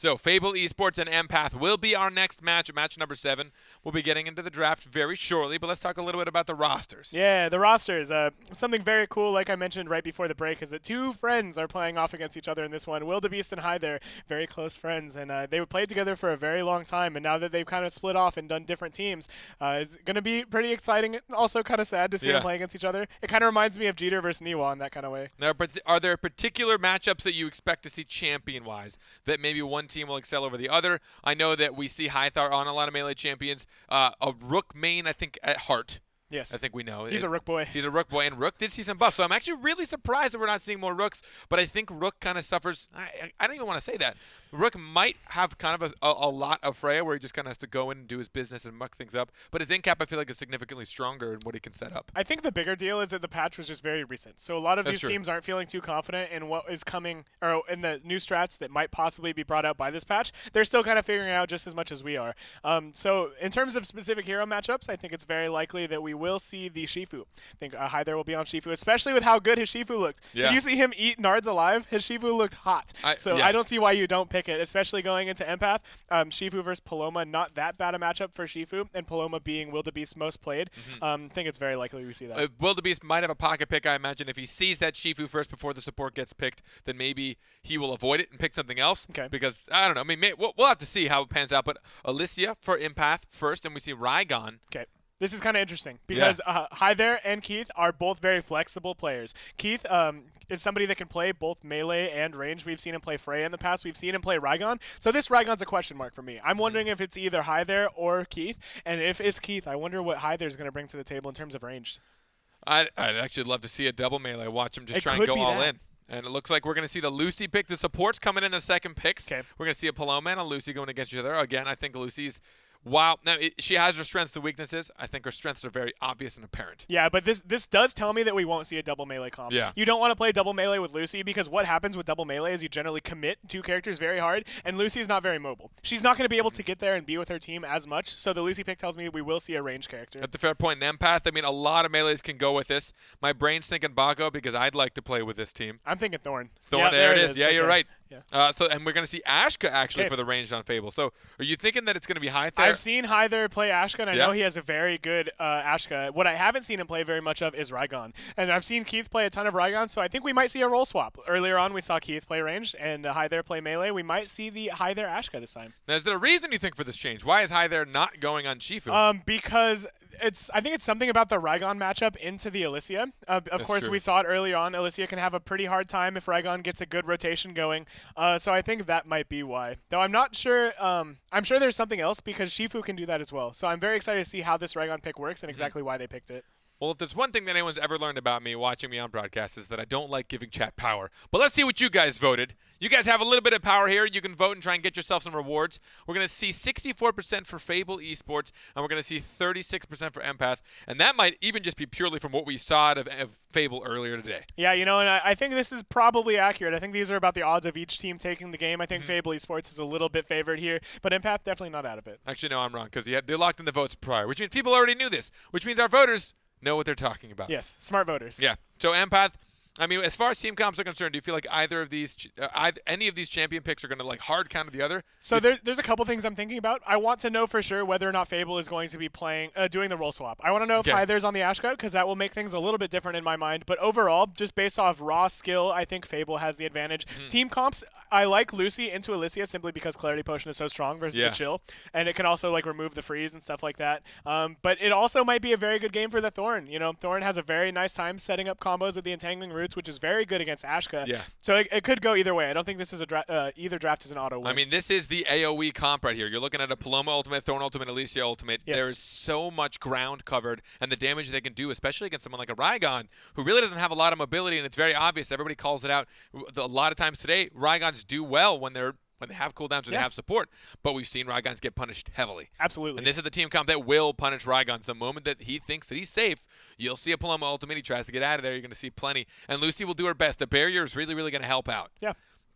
So Fable Esports and Empath will be our next match, match number 7. We'll be getting into the draft very shortly, but let's talk a little bit about the rosters. Yeah, the rosters. Something very cool, like I mentioned right before the break, is that 2 friends are playing off against each other in this one. Will the Beast and Hyde, they're very close friends, and they played together for a very long time, and now that they've kind of split off and done different teams, it's going to be pretty exciting, also kind of sad to see them play against each other. It kind of reminds me of Jeter versus Niwa in that kind of way. Now, but are there particular matchups that you expect to see champion-wise that maybe one team will excel over the other? I know that we see Hythar on a lot of Melee champions. A Rook main, I think, at heart. Yes. I think we know. He's a Rook boy. He's a Rook boy, and Rook did see some buffs. So I'm actually really surprised that we're not seeing more Rooks, but I think Rook kind of suffers. I don't even want to say that. Rook might have kind of a lot of Freya where he just kind of has to go in and do his business and muck things up, but his in-cap I feel like is significantly stronger in what he can set up. I think the bigger deal is that the patch was just very recent. So a lot of That's these teams aren't feeling too confident in what is coming, or in the new strats that might possibly be brought out by this patch. They're still kind of figuring it out just as much as we are. So in terms of specific hero matchups, I think it's very likely that we will see the Shifu. I think Hyder will be on Shifu, especially with how good his Shifu looked. Yeah. Did you see him eat Nards alive? His Shifu looked hot. I don't see why you don't pick it, especially going into Empath. Shifu versus Paloma, not that bad a matchup for Shifu, and Paloma being Wildebeest's most played. I think it's very likely we see that. Wildebeest might have a pocket pick, I imagine. If he sees that Shifu first before the support gets picked, then maybe he will avoid it and pick something else. Okay. Because, I don't know, I mean, we'll have to see how it pans out. But Alicia for Empath first, and we see Rygon. Okay. This is kind of interesting because Hyder and Keith are both very flexible players. Keith is somebody that can play both melee and range. We've seen him play Freya in the past. We've seen him play Rygon. So this Rygon's a question mark for me. I'm wondering if it's either Hyder or Keith. And if it's Keith, I wonder what Hyder is going to bring to the table in terms of range. I'd actually love to see a double melee. Watch him just try and go all in. And it looks like we're going to see the Lucy pick. The supports coming in the second picks. Okay. We're going to see a Paloma and a Lucy going against each other. Again, I think Lucy's... Wow. Now, she has her strengths and weaknesses. I think her strengths are very obvious and apparent. Yeah, but this does tell me that we won't see a double melee comp. Yeah. You don't want to play double melee with Lucy because what happens with double melee is you generally commit 2 characters very hard, and Lucy is not very mobile. She's not going to be able to get there and be with her team as much, so the Lucy pick tells me we will see a range character. At the fair point in Empath, I mean, a lot of melees can go with this. My brain's thinking Bago because I'd like to play with this team. I'm thinking Thorn. Thorn, there it is. Yeah, okay. You're right. Yeah. And we're going to see Ashka actually for the ranged on Fable. So are you thinking that it's going to be Hyther? I've seen Hyther play Ashka, and I know he has a very good Ashka. What I haven't seen him play very much of is Rygon. And I've seen Keith play a ton of Rygon, so I think we might see a role swap. Earlier on, we saw Keith play ranged and Hyther play melee. We might see the Hyther Ashka this time. Now, is there a reason you think for this change? Why is Hyther not going on Shifu? Because I think it's something about the Rygon matchup into the Alicia. Of course, we saw it early on. Alicia can have a pretty hard time if Rygon gets a good rotation going. So I think that might be why. Though I'm not sure. I'm sure there's something else because Shifu can do that as well. So I'm very excited to see how this Rygon pick works and exactly why they picked it. Well, if there's one thing that anyone's ever learned about me watching me on broadcast is that I don't like giving chat power. But let's see what you guys voted. You guys have a little bit of power here. You can vote and try and get yourself some rewards. We're going to see 64% for Fable Esports, and we're going to see 36% for Empath. And that might even just be purely from what we saw out of Fable earlier today. Yeah, and I think this is probably accurate. I think these are about the odds of each team taking the game. I think Fable Esports is a little bit favored here, but Empath definitely not out of it. Actually, no, I'm wrong, because they locked in the votes prior, which means people already knew this, which means our voters know what they're talking about. Yes, smart voters. Yeah. So Empath, I mean, as far as team comps are concerned, do you feel like either of these, any of these champion picks are going to like hard counter the other? So there's a couple things I'm thinking about. I want to know for sure whether or not Fable is going to be doing the role swap. I want to know if Hyther's on the Ashka because that will make things a little bit different in my mind. But overall, just based off raw skill, I think Fable has the advantage. Team comps, I like Lucy into Alicia simply because Clarity Potion is so strong versus the Chill, and it can also like remove the freeze and stuff like that. But it also might be a very good game for the Thorn. Thorn has a very nice time setting up combos with the Entangling Roots, which is very good against Ashka. Yeah. So it could go either way. I don't think this is either draft is an auto win. I mean, this is the AoE comp right here. You're looking at a Paloma ultimate, Thorn ultimate, Alicia ultimate. Yes. There is so much ground covered, and the damage they can do, especially against someone like a Rygon, who really doesn't have a lot of mobility, and it's very obvious. Everybody calls it out. A lot of times today, Rygons do well when they have cooldowns or they have support, but we've seen Rygons get punished heavily. Absolutely. And this is the team comp that will punish Rygons. The moment that he thinks that he's safe, you'll see a Paloma ultimate. He tries to get out of there. You're going to see plenty. And Lucy will do her best. The barrier is really, really going to help out. Yeah.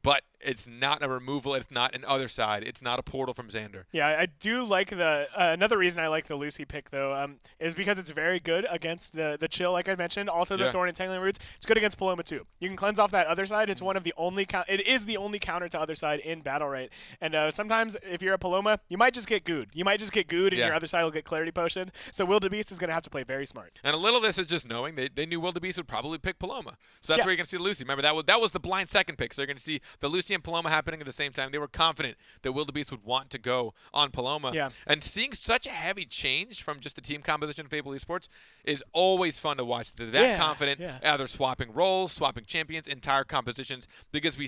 but it's not a removal. It's not an other side. It's not a portal from Xander. Yeah, I do like the another reason I like the Lucy pick though is because it's very good against the chill, like I mentioned. Also the Thorn Entangling Roots. It's good against Paloma too. You can cleanse off that other side. It's one of the only it is the only counter to other side in Battlerite. And sometimes if you're a Paloma, you might just get gooed. You might just get gooed, and your other side will get Clarity Potion. So Wildebeest is going to have to play very smart. And a little of this is just knowing they knew Wildebeest would probably pick Paloma. So that's where you're going to see the Lucy. Remember, that was the blind second pick. So you're going to see the Lucy and Paloma happening at the same time. They were confident that Wildebeest would want to go on Paloma. Yeah. And seeing such a heavy change from just the team composition of Fable Esports is always fun to watch. They're that confident. They're swapping roles, swapping champions, entire compositions. Because we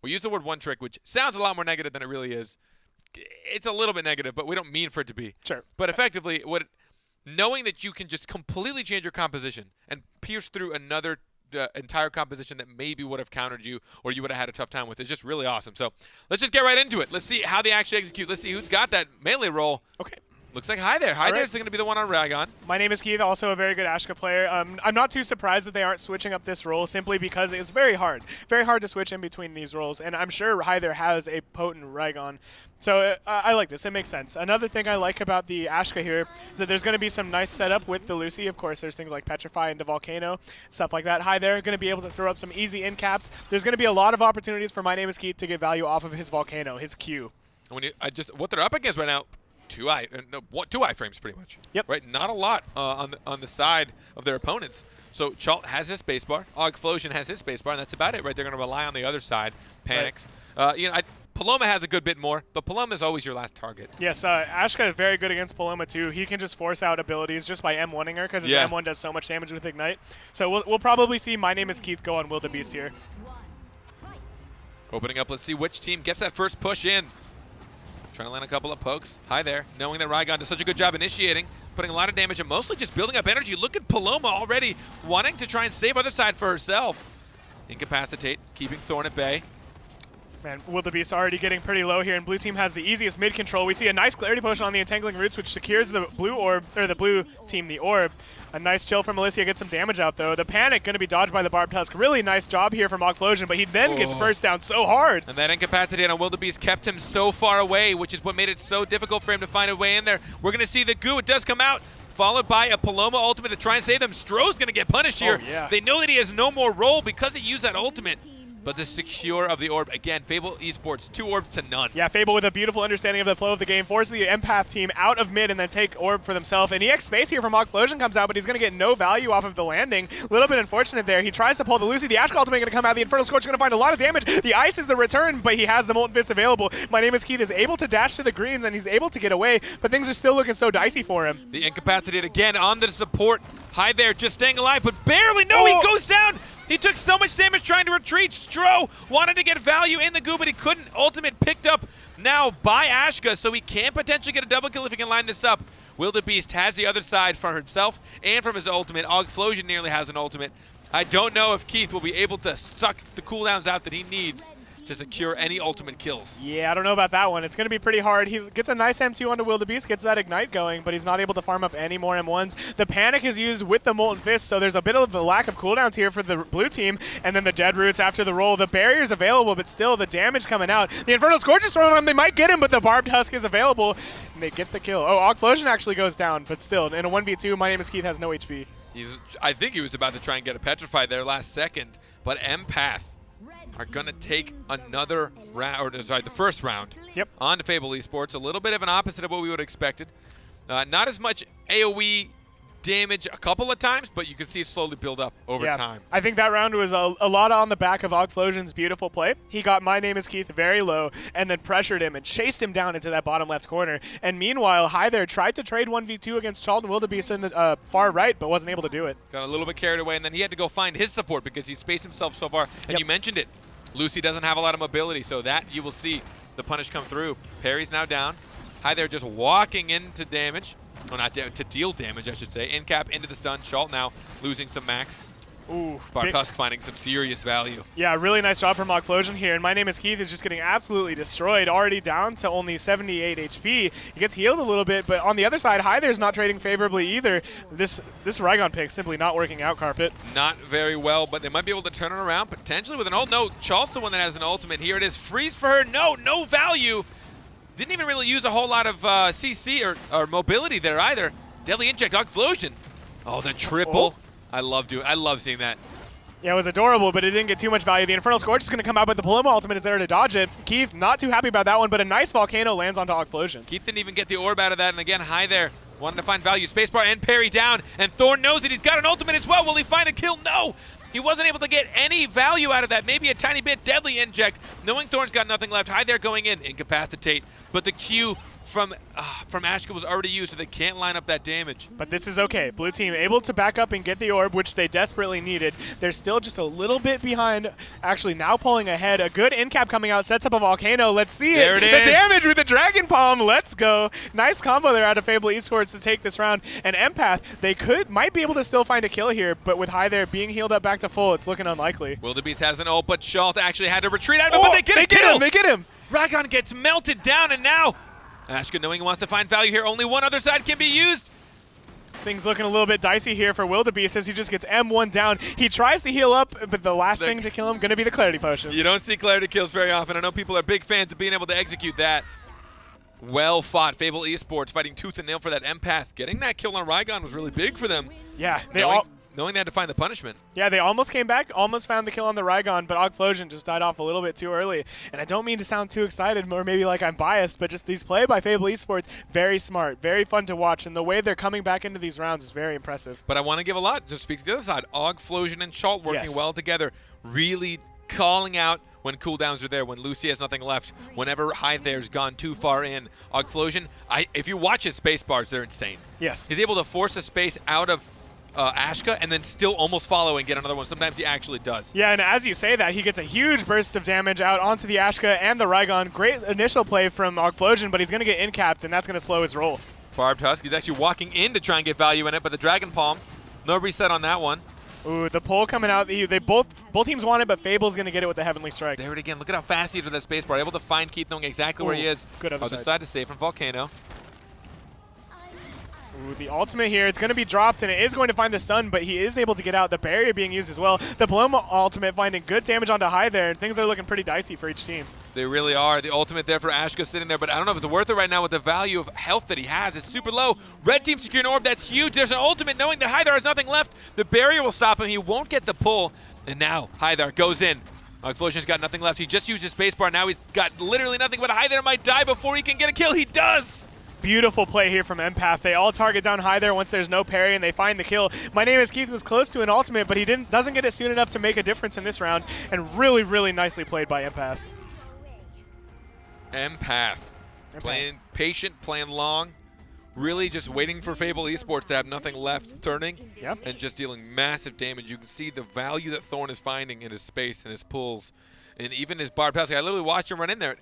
use the word one trick, which sounds a lot more negative than it really is. It's a little bit negative, but we don't mean for it to be. Sure. But effectively, knowing that you can just completely change your composition and pierce through another entire composition that maybe would have countered you or you would have had a tough time with is just really awesome. So let's just get right into it. Let's see how they actually execute. Let's see who's got that melee role. Okay. Looks like Hi There. Hi There's going to be the one on Ragon. My name is Keith, also a very good Ashka player. I'm not too surprised that they aren't switching up this role simply because it's very hard to switch in between these roles. And I'm sure Hi There has a potent Ragon. So I like this. It makes sense. Another thing I like about the Ashka here is that there's going to be some nice setup with the Lucy. Of course, there's things like Petrify and the Volcano, stuff like that. Hi There, going to be able to throw up some easy in caps. There's going to be a lot of opportunities for My Name is Keith to get value off of his Volcano, his Q. What they're up against right now, two iframes pretty much. Yep. Right, not a lot on the side of their opponents. So Chalt has his spacebar, Augflosion has his spacebar, and that's about it. Right, they're going to rely on the other side. Panics. Right. Paloma has a good bit more, but Paloma is always your last target. Yes, Ashka is very good against Paloma too. He can just force out abilities just by M1ing her because his M1 does so much damage with Ignite. So we'll probably see My Name is Keith go on Wildebeest here. Opening up, let's see which team gets that first push in. Trying to land a couple of pokes. Hi There, knowing that Ragon does such a good job initiating, putting a lot of damage and mostly just building up energy. Look at Paloma already wanting to try and save other side for herself. Incapacitate, keeping Thorn at bay. Man, Wildebeest already getting pretty low here, and blue team has the easiest mid control. We see a nice Clarity Potion on the Entangling Roots, which secures the blue orb, or the blue team the orb. A nice chill from Alicia, gets some damage out though. The Panic going to be dodged by the Barbed Tusk. Really nice job here from Augflosion, but he then gets burst down so hard. And that Incapacitate on Wildebeest kept him so far away, which is what made it so difficult for him to find a way in there. We're going to see the goo. It does come out, followed by a Paloma ultimate to try and save them. Stroh's going to get punished here. They know that he has no more role because he used that ultimate. But the secure of the orb, again, Fable Esports, 2 orbs to none. Yeah, Fable with a beautiful understanding of the flow of the game, forces the Empath team out of mid and then take orb for themselves. And EX Space here from Augflosion comes out, but he's going to get no value off of the landing. A little bit unfortunate there. He tries to pull the Lucy. The Ashka ultimate going to come out. The Infernal Scorch is going to find a lot of damage. The Ice is the return, but he has the Molten Fist available. My Name is Keith is able to dash to the greens, and he's able to get away, but things are still looking so dicey for him. The Incapacitate again on the support. Hi There, just staying alive, but barely. No, he goes down. He took so much damage trying to retreat. Stroh wanted to get value in the goo, but he couldn't. Ultimate picked up now by Ashka, so he can potentially get a double kill if he can line this up. Wildebeest has the other side for himself and from his ultimate. Augflosion nearly has an ultimate. I don't know if Keith will be able to suck the cooldowns out that he needs to secure any ultimate kills. Yeah, I don't know about that one. It's going to be pretty hard. He gets a nice M2 onto Wildebeest, gets that Ignite going, but he's not able to farm up any more M1s. The Panic is used with the Molten Fist, so there's a bit of a lack of cooldowns here for the blue team, and then the Dead Roots after the roll. The barrier's available, but still the damage coming out. The Infernal Scorch is thrown on him. They might get him, but the Barbed Husk is available, and they get the kill. Oh, Augflosion actually goes down, but still, in a 1v2, My Name is Keith has no HP. I think he was about to try and get a Petrify there last second, but Empath are going to take another round, or sorry, the first round on to Fable Esports. A little bit of an opposite of what we would have expected. Not as much AoE damage a couple of times, but you can see it slowly build up over time. I think that round was a lot on the back of Augflosion's beautiful play. He got My Name is Keith very low and then pressured him and chased him down into that bottom left corner. And meanwhile, Hi There tried to trade 1v2 against Charlton Wildebeest in the far right, but wasn't able to do it. Got a little bit carried away, and then he had to go find his support because he spaced himself so far. And you mentioned it. Lucy doesn't have a lot of mobility, so that you will see the punish come through. Parry's now down. Hi There just walking into damage. Well, not to deal damage, I should say. In cap into the stun. Schalt now losing some max. Ooh, Bartusk finding some serious value. Yeah, really nice job from Ogflosion here. And My Name is Keith is just getting absolutely destroyed, already down to only 78 HP. He gets healed a little bit, but on the other side, Hi There's not trading favorably either. This Raygon pick simply not working out, Carpet. Not very well, but they might be able to turn it around potentially with an ult. No, Chalt's the one that has an ultimate. Here it is. Freeze for her. No value. Didn't even really use a whole lot of CC or mobility there either. Deadly Inject, Ogflosion. Oh, the triple. I love seeing that. Yeah, it was adorable, but it didn't get too much value. The Infernal Scorch is going to come out, but the Paloma ultimate is there to dodge it. Keith not too happy about that one, but a nice Volcano lands onto Ogflosion. Keith didn't even get the orb out of that, and again, Hi there. Wanted to find value. Spacebar and parry down, and Thorn knows it. He's got an ultimate as well. Will he find a kill? No! He wasn't able to get any value out of that. Maybe a tiny bit. Deadly Inject. Knowing Thorn's got nothing left. Hi there going in. Incapacitate. But the Q from Ashka was already used, so they can't line up that damage. But this is okay. Blue team able to back up and get the orb, which they desperately needed. They're still just a little bit behind. Actually, now pulling ahead. A good in cap coming out. Sets up a Volcano. Let's see it. There it is. The damage with the Dragon Palm. Let's go. Nice combo there out of Fable Esports to take this round. And Empath, they might be able to still find a kill here, but with Hi there being healed up back to full, it's looking unlikely. Wildebeest has an ult, but Schalt actually had to retreat out of it, but they get a kill. They get him. Raygon gets melted down, and now Ashka, knowing he wants to find value here, only one other side can be used. Things looking a little bit dicey here for Wildebeest as he just gets M1 down. He tries to heal up, but the last thing to kill him going to be the Clarity Potion. You don't see Clarity kills very often. I know people are big fans of being able to execute that. Well fought. Fable Esports fighting tooth and nail for that Empath. Getting that kill on Raygon was really big for them. Yeah, knowing they had to find the punishment. Yeah, they almost came back, almost found the kill on the Raygon, but Ogflosion just died off a little bit too early. And I don't mean to sound too excited, or maybe like I'm biased, but just these play by Fable Esports, very smart, very fun to watch, and the way they're coming back into these rounds is very impressive. But I want to give a lot, just speak to the other side. Ogflosion and Schalt working well together, really calling out when cooldowns are there, when Lucy has nothing left, whenever Hi there's gone too far in. Ogflosion, if you watch his space bars, they're insane. Yes. He's able to force a space out of Ashka and then still almost follow and get another one. Sometimes he actually does. Yeah, and as you say that, he gets a huge burst of damage out onto the Ashka and the Raygon. Great initial play from Ogflosion, but he's going to get in-capped, and that's going to slow his roll. Barbed Husk, he's actually walking in to try and get value in it, but the Dragon Palm, no reset on that one. Ooh, the pull coming out. They both teams want it, but Fable's going to get it with the Heavenly Strike. There it again. Look at how fast he is with that spacebar. Able to find Keith, knowing exactly where he is. Good other side to save from Volcano. Ooh, the ultimate here, it's going to be dropped, and it is going to find the stun, but he is able to get out. The barrier being used as well. The Paloma ultimate finding good damage onto Hi there, and things are looking pretty dicey for each team. They really are. The ultimate there for Ashka sitting there, but I don't know if it's worth it right now with the value of health that he has. It's super low. Red team secure an orb. That's huge. There's an ultimate knowing that Hi there has nothing left. The barrier will stop him. He won't get the pull, and now Hi there goes in. Ogflosion's got nothing left. He just used his spacebar. Now he's got literally nothing, but Hi there might die before he can get a kill. He does! Beautiful play here from Empath. They all target down Hi there once there's no parry, and they find the kill. My Name is Keith was close to an ultimate, but he doesn't get it soon enough to make a difference in this round, and really, really nicely played by Empath. Empath. Playing patient, playing long, really just waiting for Fable Esports to have nothing left, turning, and just dealing massive damage. You can see the value that Thorn is finding in his space and his pulls, and even his Barb Tusk. I literally watched him run in there.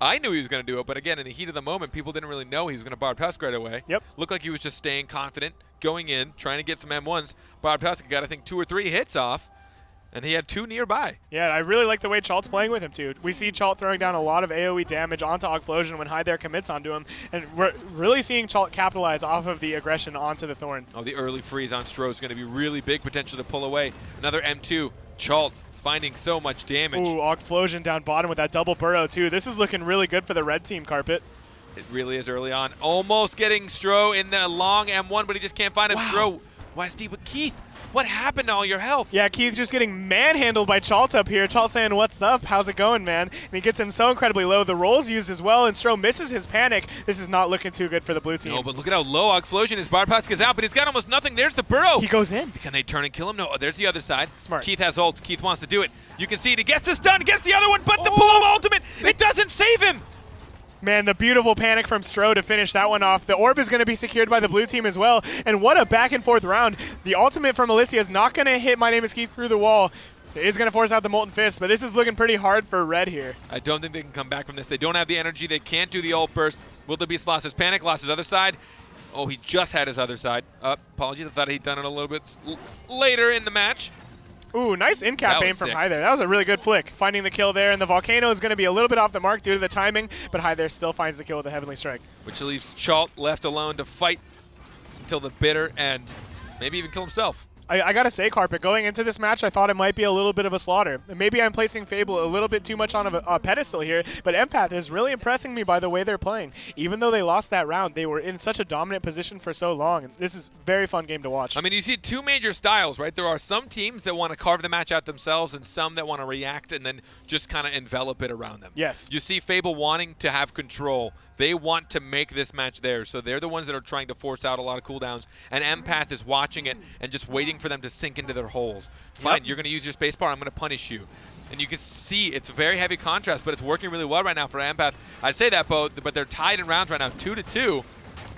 I knew he was going to do it, but again, in the heat of the moment, people didn't really know he was going to Barb Tusk right away. Looked like he was just staying confident, going in, trying to get some M1s. Barb Tusk got, I think, 2 or 3 hits off, and he had 2 nearby. Yeah, I really like the way Chalt's playing with him, too. We see Chalt throwing down a lot of AoE damage onto Ogflosion when Hi there commits onto him, and we're really seeing Chalt capitalize off of the aggression onto the Thorn. Oh, the early freeze on Stro is going to be really big potential to pull away. Another M2. Chalt finding so much damage. Ooh, Ogflosion down bottom with that double burrow, too. This is looking really good for the red team, Carpet. It really is early on. Almost getting Stro in the long M1, but he just can't find it. Stro, why Steve? But Keith, what happened to all your health? Yeah, Keith's just getting manhandled by Chalt up here. Chalt saying, what's up? How's it going, man? And he gets him so incredibly low. The roll's used as well, and Stro misses his panic. This is not looking too good for the blue team. No, but look at how low Ogflosion is. Barb Tusk is out, but he's got almost nothing. There's the burrow. He goes in. Can they turn and kill him? No, there's the other side. Smart. Keith has ult. Keith wants to do it. You can see it. He gets the stun, gets the other one, but the Paloma ultimate, it doesn't save him. Man, the beautiful panic from Stro to finish that one off. The orb is going to be secured by the blue team as well. And what a back and forth round. The ultimate from Alicia is not going to hit My Name is Keith through the wall. It is going to force out the Molten Fist, but this is looking pretty hard for red here. I don't think they can come back from this. They don't have the energy. They can't do the ult burst. Wildebeest lost his panic, lost his other side. Oh, he just had his other side. Apologies, I thought he'd done it a little bit later in the match. Ooh, nice in-cap aim from sick. High there. That was a really good flick. Finding the kill there, and the Volcano is going to be a little bit off the mark due to the timing, but High there still finds the kill with the Heavenly Strike. Which leaves Chalt left alone to fight until the bitter end. Maybe even kill himself. I gotta say, Carpet, going into this match, I thought it might be a little bit of a slaughter. Maybe I'm placing Fable a little bit too much on a pedestal here, but Empath is really impressing me by the way they're playing. Even though they lost that round, they were in such a dominant position for so long. And this is a very fun game to watch. I mean, you see two major styles, right? There are some teams that want to carve the match out themselves and some that want to react and then just kind of envelop it around them. Yes. You see Fable wanting to have control. They want to make this match theirs, so they're the ones that are trying to force out a lot of cooldowns, and Empath is watching it and just waiting for them to sink into their holes. Fine, you're going to use your spacebar, I'm going to punish you. And you can see it's a very heavy contrast, but it's working really well right now for Empath. I'd say that, but they're tied in rounds right now, 2-2.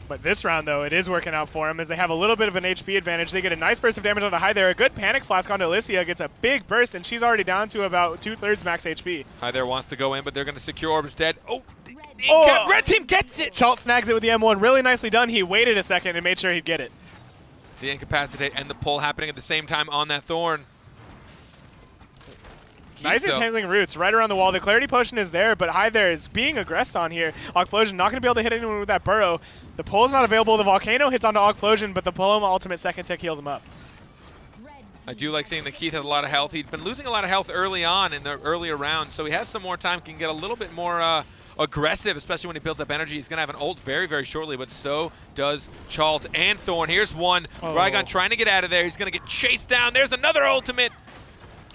But this round, though, it is working out for him as they have a little bit of an HP advantage. They get a nice burst of damage on the High there. A good Panic Flask onto Alicia gets a big burst, and she's already down to about 2/3 max HP. High there wants to go in, but they're going to secure orb instead. Red team gets it! Chalt snags it with the M1. Really nicely done. He waited a second and made sure he'd get it. The incapacitate and the pull happening at the same time on that Thorn. Nice entangling roots right around the wall. The Clarity Potion is there, but High there is being aggressed on here. Ogflosion not going to be able to hit anyone with that burrow. The pull is not available. The Volcano hits onto Ogflosion, but the Paloma ultimate second tick heals him up. I do like seeing that Keith has a lot of health. He'd been losing a lot of health early on in the earlier rounds, so he has some more time, can get a little bit more aggressive, especially when he builds up energy. He's going to have an ult very, very shortly, but so does Chalt and Thorn. Here's one. Raygon trying to get out of there. He's going to get chased down. There's another ultimate.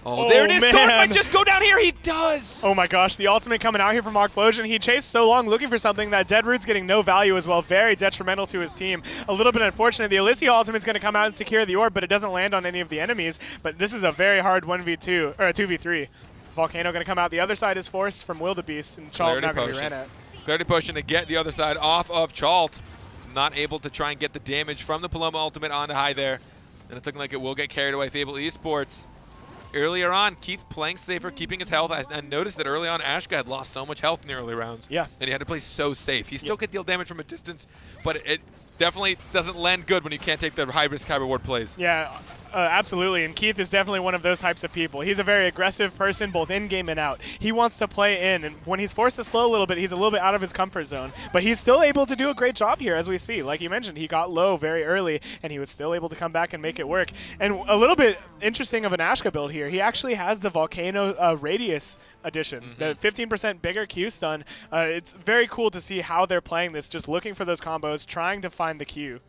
Oh, there it is. Man. Thorn might just go down here. He does. Oh my gosh, the ultimate coming out here from Ogflosion. He chased so long looking for something that Dead Root's getting no value as well. Very detrimental to his team. A little bit unfortunate. The Alicia ultimate's going to come out and secure the orb, but it doesn't land on any of the enemies. But this is a very hard 1v2, or a 2v3. Volcano going to come out. The other side is forced from Wildebeest, and Chalt not going to be ran at. Clarity Potion to get the other side off of Chalt. Not able to try and get the damage from the Paloma ultimate onto High there. And it's looking like it will get carried away. Fable Esports. Earlier on, Keith playing safer, keeping his health. I noticed that early on, Ashka had lost so much health in the early rounds. Yeah. And he had to play so safe. He still could deal damage from a distance, but it definitely doesn't land good when you can't take the high-risk, high-reward plays. Yeah, absolutely. And Keith is definitely one of those types of people. He's a very aggressive person, both in-game and out. He wants to play in, and when he's forced to slow a little bit, he's a little bit out of his comfort zone. But he's still able to do a great job here, as we see. Like you mentioned, he got low very early, and he was still able to come back and make it work. And a little bit interesting of an Ashka build here. He actually has the Volcano Radius addition, the 15% bigger Q stun. It's very cool to see how they're playing this, just looking for those combos, trying to find the Q.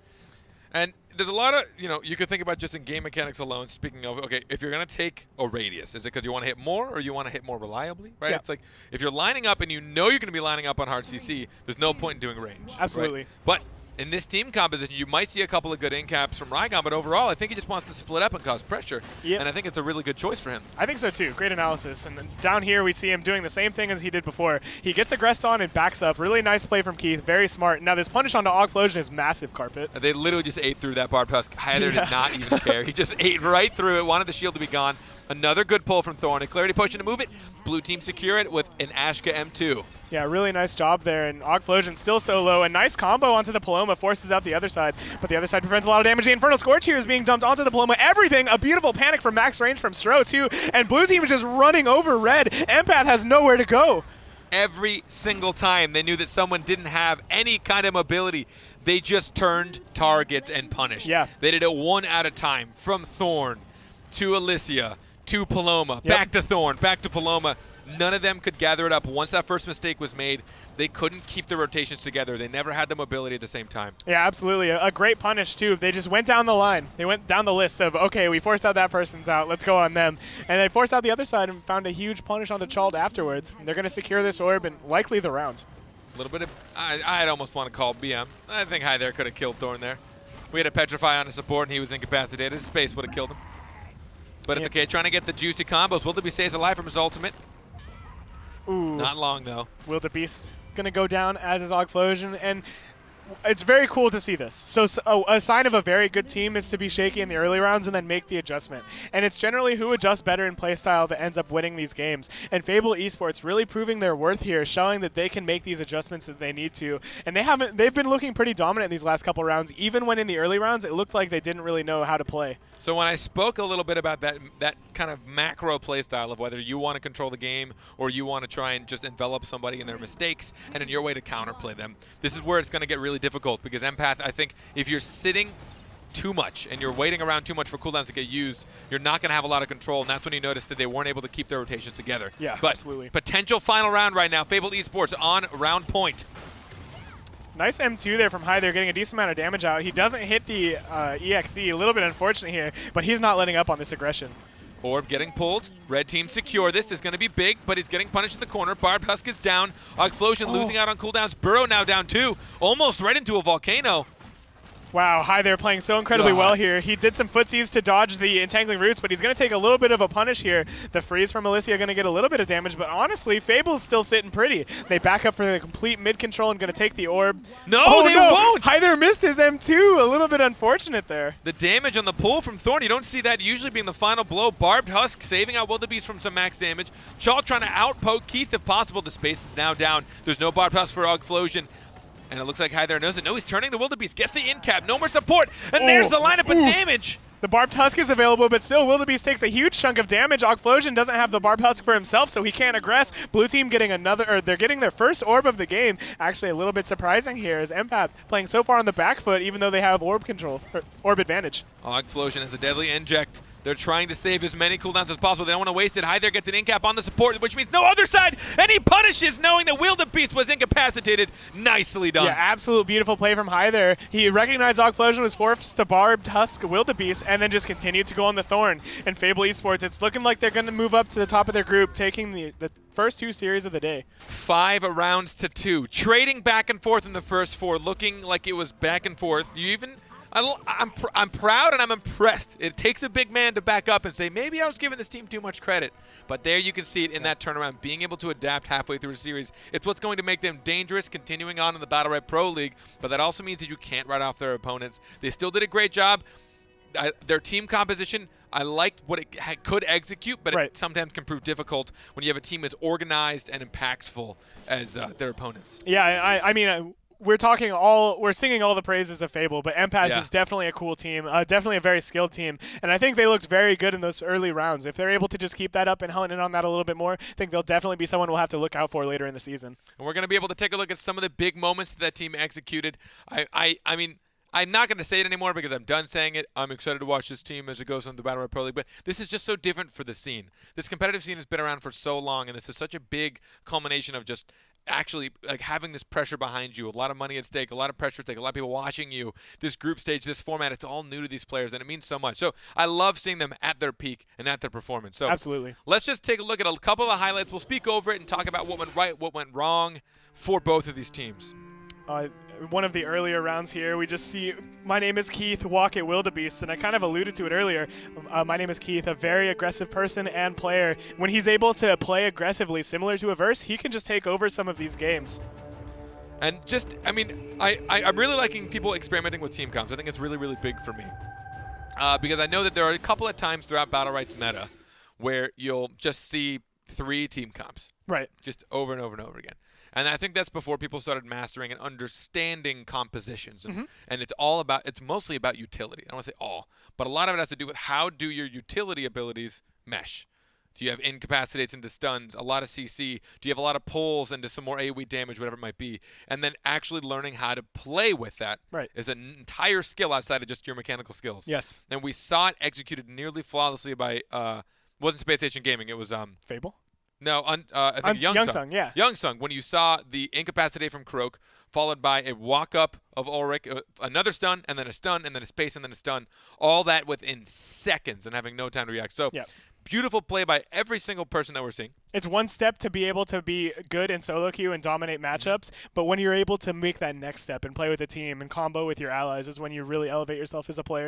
And there's a lot of, you could think about just in game mechanics alone, speaking of, okay, if you're going to take a radius, is it because you want to hit more or you want to hit more reliably, right? Yeah. It's like, if you're lining up and you know you're going to be lining up on hard CC, there's no point in doing range. Absolutely. Right? But in this team composition, you might see a couple of good incaps from Raygon, but overall, I think he just wants to split up and cause pressure. Yep. And I think it's a really good choice for him. I think so too. Great analysis. And then down here, we see him doing the same thing as he did before. He gets aggressed on and backs up. Really nice play from Keith. Very smart. Now, this punish onto Ogflosion is massive, Carpet. They literally just ate through that Bard Husk. Hyther did not even care. He just ate right through it, wanted the shield to be gone. Another good pull from Thorn. A Clarity Potion to move it. Blue team secure it with an Ashka M2. Yeah, really nice job there, and Ogflosion still so low. A nice combo onto the Paloma forces out the other side, but the other side prevents a lot of damage. The Infernal Scorch here is being dumped onto the Paloma. Everything, a beautiful panic from max range from Stro too, and blue team is just running over red. Empath has nowhere to go. Every single time they knew that someone didn't have any kind of mobility, they just turned targets and punished. Yeah. They did it one at a time, from Thorn to Alicia to Paloma, back to Thorn, back to Paloma. None of them could gather it up. Once that first mistake was made, they couldn't keep the rotations together. They never had the mobility at the same time. Yeah, absolutely. A great punish, too. They just went down the line. They went down the list of, okay, we forced out that person's out. Let's go on them. And they forced out the other side and found a huge punish onto Chalt afterwards. They're going to secure this orb and likely the round. A little bit of, I'd almost want to call BM. I think High there could have killed Thorn there. We had a Petrify on a support and he was incapacitated. His space would have killed him. But it's okay. Trying to get the juicy combos. Wildebeest stays alive from his ultimate. Ooh. Not long, though. Wildebeest going to go down as is Ogflosion. And it's very cool to see this. So a sign of a very good team is to be shaky in the early rounds and then make the adjustment. And it's generally who adjusts better in playstyle that ends up winning these games. And Fable Esports really proving their worth here, showing that they can make these adjustments that they need to. And they've been looking pretty dominant in these last couple rounds, even when in the early rounds it looked like they didn't really know how to play. So when I spoke a little bit about that kind of macro play style of whether you want to control the game or you want to try and just envelop somebody in their mistakes and in your way to counterplay them, this is where it's going to get really difficult because Empath, I think if you're sitting too much and you're waiting around too much for cooldowns to get used, you're not going to have a lot of control, and that's when you notice that they weren't able to keep their rotations together. Yeah, but absolutely. Potential final round right now. Fable Esports on round point. Nice M2 there from High. They're getting a decent amount of damage out. He doesn't hit the EXE. A little bit unfortunate here, but he's not letting up on this aggression. Orb getting pulled. Red team secure. This is going to be big, but he's getting punished in the corner. Barbed Husk is down. Ogflosion losing out on cooldowns. Burrow now down 2. Almost right into a volcano. Wow, High there playing so incredibly well here. He did some footsies to dodge the entangling roots, but he's going to take a little bit of a punish here. The freeze from Alicia going to get a little bit of damage, but honestly, Fable's still sitting pretty. They back up for the complete mid-control and going to take the orb. No, they won't! High there missed his M2. A little bit unfortunate there. The damage on the pull from Thorn, you don't see that usually being the final blow. Barbed Husk saving out Wildebeest from some max damage. Chaw trying to outpoke Keith if possible. The space is now down. There's no Barbed Husk for Ogflosion. And it looks like High there knows it. No, he's turning to Wildebeest. Gets the in cap. No more support. And there's the lineup of damage. The Barbed Husk is available, but still Wildebeest takes a huge chunk of damage. Ogflosion doesn't have the Barbed Husk for himself, so he can't aggress. Blue team getting they're getting their first orb of the game. Actually, a little bit surprising here is Empath playing so far on the back foot, even though they have orb control, or orb advantage. Ogflosion has a deadly inject. They're trying to save as many cooldowns as possible. They don't want to waste it. High there gets an in-cap on the support, which means no other side, and he punishes knowing that Wildebeest was incapacitated. Nicely done. Yeah, absolute beautiful play from High there. He recognized Ogflosion was forced to Barbed Husk Wildebeest, and then just continued to go on the Thorn. And Fable Esports, it's looking like they're going to move up to the top of their group, taking the first 2 series of the day. 5 rounds to 2. Trading back and forth in the first 4, looking like it was back and forth. I'm proud and I'm impressed. It takes a big man to back up and say, maybe I was giving this team too much credit. But there you can see it in that turnaround, being able to adapt halfway through a series. It's what's going to make them dangerous continuing on in the Battlerite Pro League, but that also means that you can't write off their opponents. They still did a great job. Their team composition, I liked what it could execute, but it sometimes can prove difficult when you have a team that's organized and impactful as their opponents. Yeah, I mean, we're singing all the praises of Fable, but Empath is definitely a cool team, definitely a very skilled team, and I think they looked very good in those early rounds. If they're able to just keep that up and hone in on that a little bit more, I think they'll definitely be someone we'll have to look out for later in the season. And we're going to be able to take a look at some of the big moments that team executed. I mean, I'm not going to say it anymore because I'm done saying it. I'm excited to watch this team as it goes on the Battlerite Pro League, but this is just so different for the scene. This competitive scene has been around for so long, and this is such a big culmination of just actually like having this pressure behind you, a lot of money at stake, a lot of pressure at stake, a lot of people watching you. This group stage, this format, it's all new to these players, and it means so much. So I love seeing them at their peak and at their performance. So absolutely. Let's just take a look at a couple of the highlights. We'll speak over it and talk about what went right, what went wrong for both of these teams. One of the earlier rounds here, we just see my name is Keith, walk at Wildebeest, and I kind of alluded to it earlier. My name is Keith, a very aggressive person and player. When he's able to play aggressively, similar to Averse, he can just take over some of these games. And just, I mean, I'm really liking people experimenting with team comps. I think it's really, really big for me. Because I know that there are a couple of times throughout Battlerite's meta where you'll just see 3 team comps. Right. Just over and over and over again. And I think that's before people started mastering and understanding compositions. And it's mostly about utility. I don't want to say all, but a lot of it has to do with how do your utility abilities mesh. Do you have incapacitates into stuns, a lot of CC? Do you have a lot of pulls into some more AoE damage, whatever it might be? And then actually learning how to play with that is an entire skill outside of just your mechanical skills. Yes. And we saw it executed nearly flawlessly by, wasn't Space Station Gaming, it was Fable? No, I think Youngsung. Yeah. Youngsung, when you saw the incapacitate from Croak, followed by a walk-up of Ulrich, another stun, and then a stun, and then a space, and then a stun. All that within seconds and having no time to react. So beautiful play by every single person that we're seeing. It's one step to be able to be good in solo queue and dominate matchups, but when you're able to make that next step and play with a team and combo with your allies is when you really elevate yourself as a player.